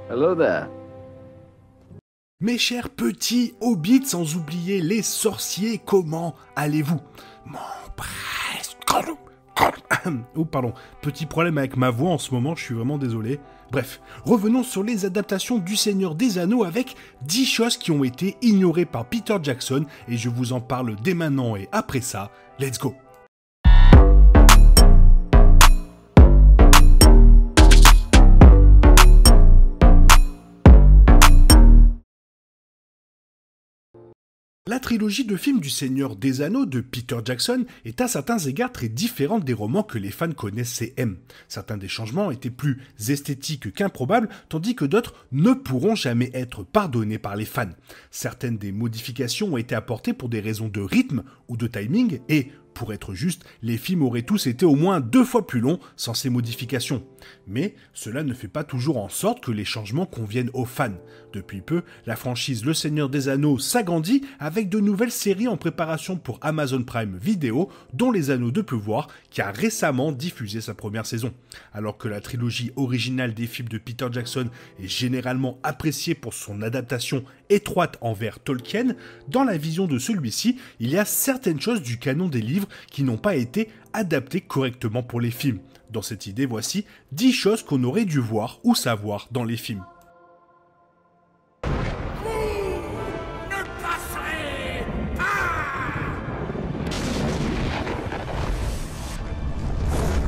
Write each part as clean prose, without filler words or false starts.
Hello there. Mes chers petits hobbits, sans oublier les sorciers, comment allez-vous? Mon prince... Oh pardon, petit problème avec ma voix en ce moment, je suis vraiment désolé. Bref, revenons sur les adaptations du Seigneur des Anneaux avec 10 choses qui ont été ignorées par Peter Jackson et je vous en parle dès maintenant et après ça, let's go! La trilogie de films du Seigneur des Anneaux de Peter Jackson est à certains égards très différente des romans que les fans connaissent et aiment. Certains des changements étaient plus esthétiques qu'improbables, tandis que d'autres ne pourront jamais être pardonnés par les fans. Certaines des modifications ont été apportées pour des raisons de rythme ou de timing, et, pour être juste, les films auraient tous été au moins 2 fois plus longs sans ces modifications. Mais cela ne fait pas toujours en sorte que les changements conviennent aux fans. Depuis peu, la franchise Le Seigneur des Anneaux s'agrandit avec de nouvelles séries en préparation pour Amazon Prime Video, dont Les Anneaux de Pouvoir, qui a récemment diffusé sa première saison. Alors que la trilogie originale des films de Peter Jackson est généralement appréciée pour son adaptation étroite envers Tolkien, dans la vision de celui-ci, il y a certaines choses du canon des livres qui n'ont pas été adaptées correctement pour les films. Dans cette idée, voici 10 choses qu'on aurait dû voir ou savoir dans les films.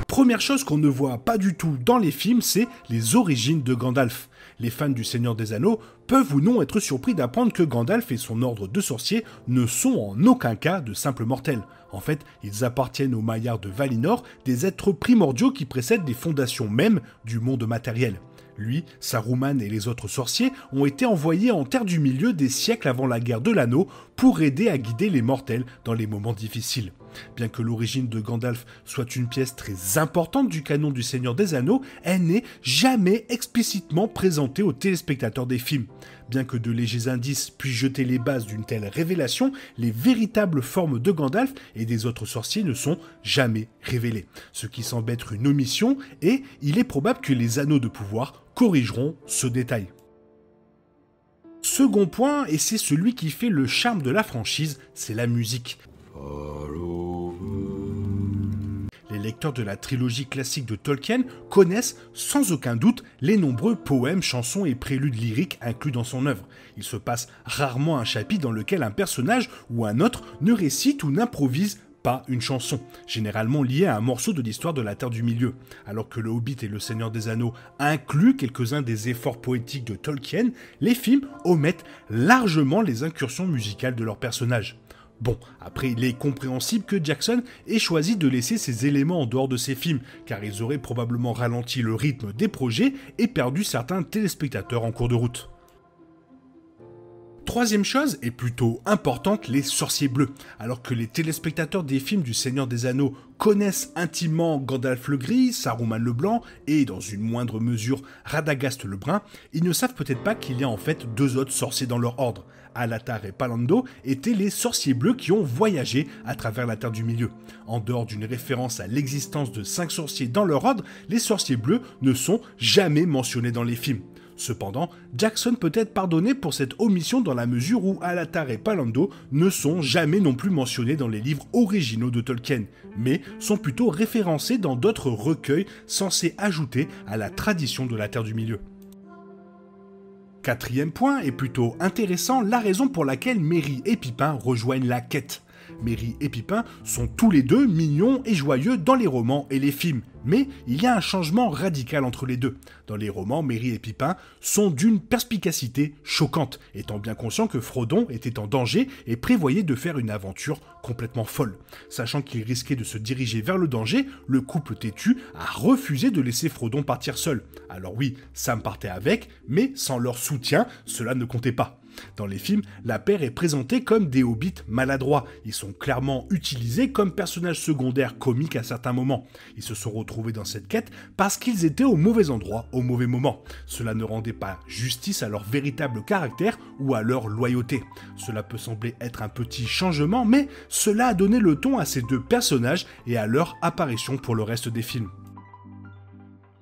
Première chose qu'on ne voit pas du tout dans les films, c'est les origines de Gandalf. Les fans du Seigneur des Anneaux peuvent ou non être surpris d'apprendre que Gandalf et son ordre de sorciers ne sont en aucun cas de simples mortels. En fait, ils appartiennent aux Maillards de Valinor, des êtres primordiaux qui précèdent les fondations mêmes du monde matériel. Lui, Saruman et les autres sorciers ont été envoyés en Terre du Milieu des siècles avant la guerre de l'Anneau pour aider à guider les mortels dans les moments difficiles. Bien que l'origine de Gandalf soit une pièce très importante du canon du Seigneur des Anneaux, elle n'est jamais explicitement présentée aux téléspectateurs des films. Bien que de légers indices puissent jeter les bases d'une telle révélation, les véritables formes de Gandalf et des autres sorciers ne sont jamais révélées. Ce qui semble être une omission, et il est probable que les Anneaux de Pouvoir corrigeront ce détail. Second point, et c'est celui qui fait le charme de la franchise, c'est la musique. Les lecteurs de la trilogie classique de Tolkien connaissent sans aucun doute les nombreux poèmes, chansons et préludes lyriques inclus dans son œuvre. Il se passe rarement un chapitre dans lequel un personnage ou un autre ne récite ou n'improvise pas une chanson, généralement liée à un morceau de l'histoire de la Terre du Milieu. Alors que Le Hobbit et Le Seigneur des Anneaux incluent quelques-uns des efforts poétiques de Tolkien, les films omettent largement les incursions musicales de leurs personnages. Bon, après il est compréhensible que Jackson ait choisi de laisser ces éléments en dehors de ses films, car ils auraient probablement ralenti le rythme des projets et perdu certains téléspectateurs en cours de route. Troisième chose, et plutôt importante, les sorciers bleus. Alors que les téléspectateurs des films du Seigneur des Anneaux connaissent intimement Gandalf le Gris, Saruman le Blanc et, dans une moindre mesure, Radagast le Brun, ils ne savent peut-être pas qu'il y a en fait 2 autres sorciers dans leur ordre. Alatar et Palando étaient les sorciers bleus qui ont voyagé à travers la Terre du Milieu. En dehors d'une référence à l'existence de 5 sorciers dans leur ordre, les sorciers bleus ne sont jamais mentionnés dans les films. Cependant, Jackson peut être pardonné pour cette omission dans la mesure où Alatar et Palando ne sont jamais non plus mentionnés dans les livres originaux de Tolkien, mais sont plutôt référencés dans d'autres recueils censés ajouter à la tradition de la Terre du Milieu. Quatrième point, et plutôt intéressant, la raison pour laquelle Merry et Pippin rejoignent la quête. Merry et Pippin sont tous les deux mignons et joyeux dans les romans et les films, mais il y a un changement radical entre les deux. Dans les romans, Merry et Pippin sont d'une perspicacité choquante, étant bien conscient que Frodon était en danger et prévoyait de faire une aventure complètement folle. Sachant qu'il risquait de se diriger vers le danger, le couple têtu a refusé de laisser Frodon partir seul. Alors oui, Sam partait avec, mais sans leur soutien, cela ne comptait pas. Dans les films, la paire est présentée comme des hobbits maladroits. Ils sont clairement utilisés comme personnages secondaires comiques à certains moments. Ils se sont retrouvés dans cette quête parce qu'ils étaient au mauvais endroit, au mauvais moment. Cela ne rendait pas justice à leur véritable caractère ou à leur loyauté. Cela peut sembler être un petit changement, mais cela a donné le ton à ces 2 personnages et à leur apparition pour le reste des films.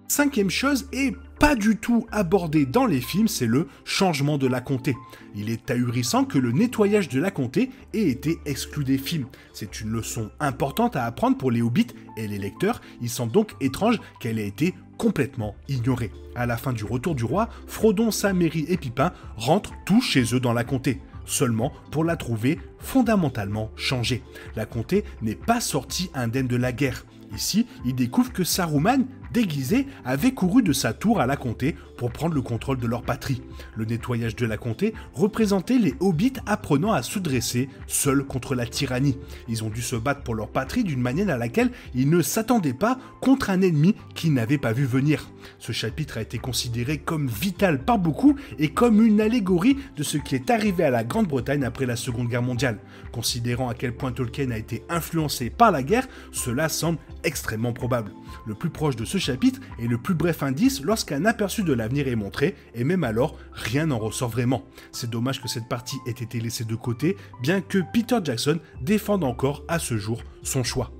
Cinquième chose, et pas du tout abordé dans les films, c'est le changement de la comté. Il est ahurissant que le nettoyage de la comté ait été exclu des films. C'est une leçon importante à apprendre pour les hobbits et les lecteurs, il semble donc étrange qu'elle ait été complètement ignorée. À la fin du Retour du Roi, Frodon, Sam, Merry et Pippin rentrent tous chez eux dans la comté, seulement pour la trouver fondamentalement changée. La comté n'est pas sortie indemne de la guerre. Ici, ils découvrent que Saruman, déguisé, avait couru de sa tour à la comté pour prendre le contrôle de leur patrie. Le nettoyage de la comté représentait les hobbits apprenant à se dresser seuls contre la tyrannie. Ils ont dû se battre pour leur patrie d'une manière à laquelle ils ne s'attendaient pas contre un ennemi qu'ils n'avaient pas vu venir. Ce chapitre a été considéré comme vital par beaucoup et comme une allégorie de ce qui est arrivé à la Grande-Bretagne après la Seconde Guerre mondiale. Considérant à quel point Tolkien a été influencé par la guerre, cela semble extrêmement probable. Le plus proche de ce chapitre est le plus bref indice lorsqu'un aperçu de l'avenir est montré, et même alors, rien n'en ressort vraiment. C'est dommage que cette partie ait été laissée de côté, bien que Peter Jackson défende encore à ce jour son choix.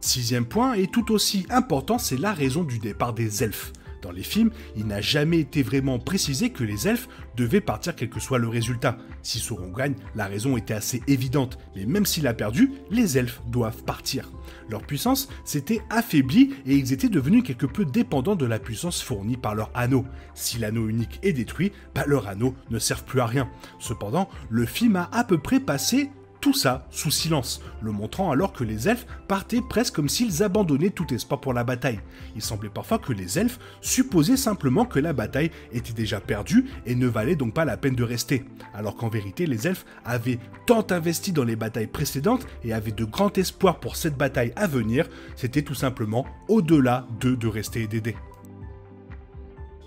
Sixième point, et tout aussi important, c'est la raison du départ des elfes. Dans les films, il n'a jamais été vraiment précisé que les elfes devaient partir quel que soit le résultat. Si Sauron gagne, la raison était assez évidente, mais même s'il a perdu, les elfes doivent partir. Leur puissance s'était affaiblie et ils étaient devenus quelque peu dépendants de la puissance fournie par leur anneau. Si l'anneau unique est détruit, leur anneau ne sert plus à rien. Cependant, le film a à peu près passé tout ça sous silence, le montrant alors que les elfes partaient presque comme s'ils abandonnaient tout espoir pour la bataille. Il semblait parfois que les elfes supposaient simplement que la bataille était déjà perdue et ne valait donc pas la peine de rester, alors qu'en vérité les elfes avaient tant investi dans les batailles précédentes et avaient de grands espoirs pour cette bataille à venir, c'était tout simplement au-delà d'eux de rester et d'aider.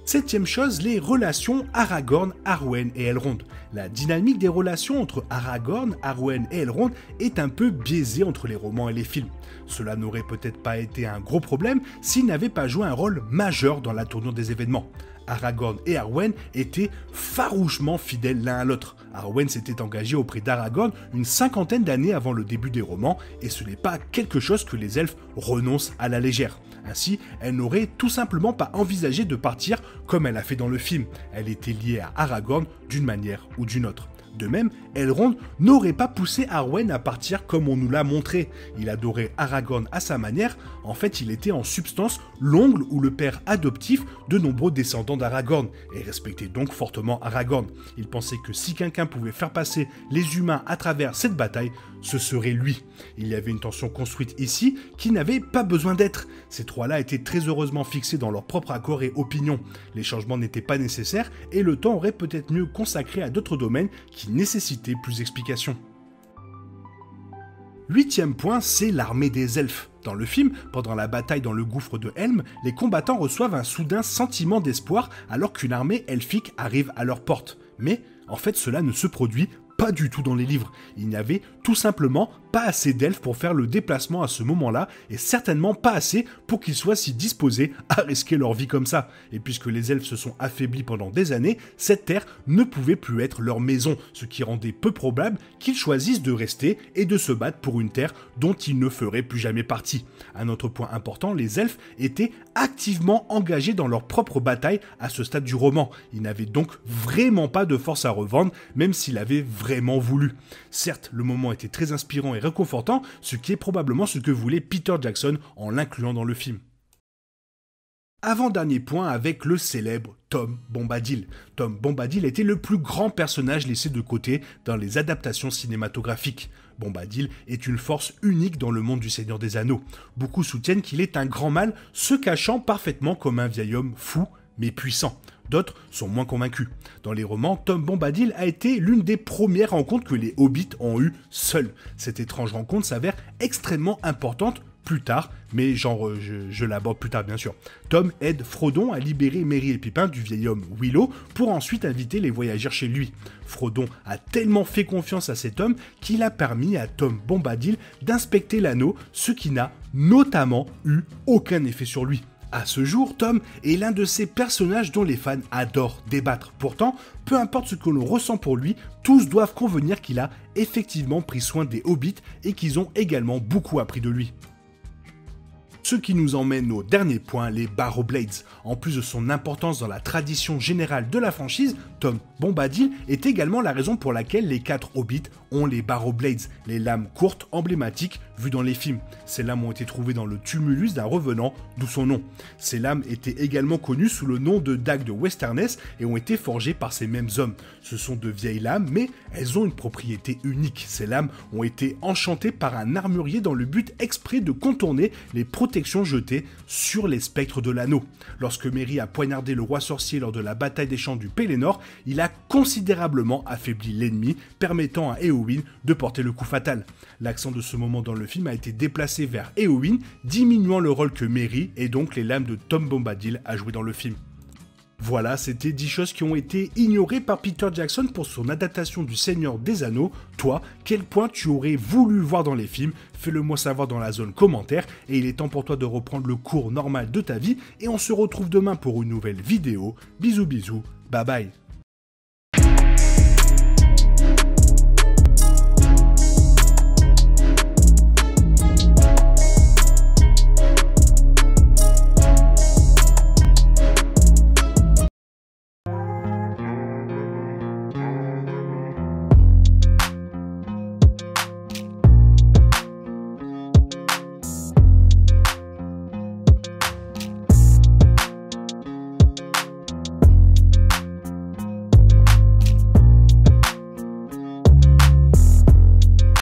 Septième chose, les relations Aragorn, Arwen et Elrond. La dynamique des relations entre Aragorn, Arwen et Elrond est un peu biaisée entre les romans et les films. Cela n'aurait peut-être pas été un gros problème s'ils n'avaient pas joué un rôle majeur dans la tournure des événements. Aragorn et Arwen étaient farouchement fidèles l'un à l'autre. Arwen s'était engagé auprès d'Aragorn une 50aine d'années avant le début des romans, et ce n'est pas quelque chose que les elfes renoncent à la légère. Ainsi, elle n'aurait tout simplement pas envisagé de partir comme elle a fait dans le film. Elle était liée à Aragorn d'une manière ou d'une autre. De même, Elrond n'aurait pas poussé Arwen à partir comme on nous l'a montré. Il adorait Aragorn à sa manière, en fait il était en substance l'oncle ou le père adoptif de nombreux descendants d'Aragorn, et respectait donc fortement Aragorn. Il pensait que si quelqu'un pouvait faire passer les humains à travers cette bataille, ce serait lui. Il y avait une tension construite ici qui n'avait pas besoin d'être. Ces trois-là étaient très heureusement fixés dans leur propre accord et opinion. Les changements n'étaient pas nécessaires et le temps aurait peut-être mieux consacré à d'autres domaines qui nécessitaient plus d'explications. Huitième point, c'est l'armée des elfes. Dans le film, pendant la bataille dans le gouffre de Helm, les combattants reçoivent un soudain sentiment d'espoir alors qu'une armée elfique arrive à leur porte. Mais, en fait, cela ne se produit pas du tout dans les livres. Il n'y avait tout simplement pas assez d'elfes pour faire le déplacement à ce moment-là, et certainement pas assez pour qu'ils soient si disposés à risquer leur vie comme ça. Et puisque les elfes se sont affaiblis pendant des années, cette terre ne pouvait plus être leur maison, ce qui rendait peu probable qu'ils choisissent de rester et de se battre pour une terre dont ils ne feraient plus jamais partie. Un autre point important, les elfes étaient activement engagés dans leur propre bataille à ce stade du roman. Ils n'avaient donc vraiment pas de force à revendre, même s'ils avaient vraiment voulu. Certes, le moment était très inspirant et réconfortant, ce qui est probablement ce que voulait Peter Jackson en l'incluant dans le film. Avant-dernier point avec le célèbre Tom Bombadil. Tom Bombadil était le plus grand personnage laissé de côté dans les adaptations cinématographiques. Bombadil est une force unique dans le monde du Seigneur des Anneaux. Beaucoup soutiennent qu'il est un grand mal, se cachant parfaitement comme un vieil homme fou, mais puissant. D'autres sont moins convaincus. Dans les romans, Tom Bombadil a été l'une des premières rencontres que les hobbits ont eues seuls. Cette étrange rencontre s'avère extrêmement importante plus tard, mais je l'aborde plus tard bien sûr. Tom aide Frodon à libérer Merry et Pippin du vieil homme Willow pour ensuite inviter les voyageurs chez lui. Frodon a tellement fait confiance à cet homme qu'il a permis à Tom Bombadil d'inspecter l'anneau, ce qui n'a notamment eu aucun effet sur lui. À ce jour, Tom est l'un de ces personnages dont les fans adorent débattre. Pourtant, peu importe ce que l'on ressent pour lui, tous doivent convenir qu'il a effectivement pris soin des hobbits et qu'ils ont également beaucoup appris de lui. Ce qui nous emmène au dernier point, les Barrow Blades. En plus de son importance dans la tradition générale de la franchise, Tom Bombadil est également la raison pour laquelle les 4 Hobbits ont les Barrow Blades, les lames courtes emblématiques vues dans les films. Ces lames ont été trouvées dans le tumulus d'un revenant, d'où son nom. Ces lames étaient également connues sous le nom de dagues de Westernesse et ont été forgées par ces mêmes hommes. Ce sont de vieilles lames, mais elles ont une propriété unique. Ces lames ont été enchantées par un armurier dans le but exprès de contourner les protections jetées sur les spectres de l'anneau. Lorsque Merry a poignardé le roi sorcier lors de la bataille des champs du Pelennor, il a considérablement affaibli l'ennemi, permettant à Éowyn de porter le coup fatal. L'accent de ce moment dans le film a été déplacé vers Éowyn, diminuant le rôle que Merry et donc les lames de Tom Bombadil a joué dans le film. Voilà, c'était 10 choses qui ont été ignorées par Peter Jackson pour son adaptation du Seigneur des Anneaux. Toi, quel point tu aurais voulu voir dans les films? Fais-le moi savoir dans la zone commentaire, et il est temps pour toi de reprendre le cours normal de ta vie, et on se retrouve demain pour une nouvelle vidéo. Bisous bisous, bye bye.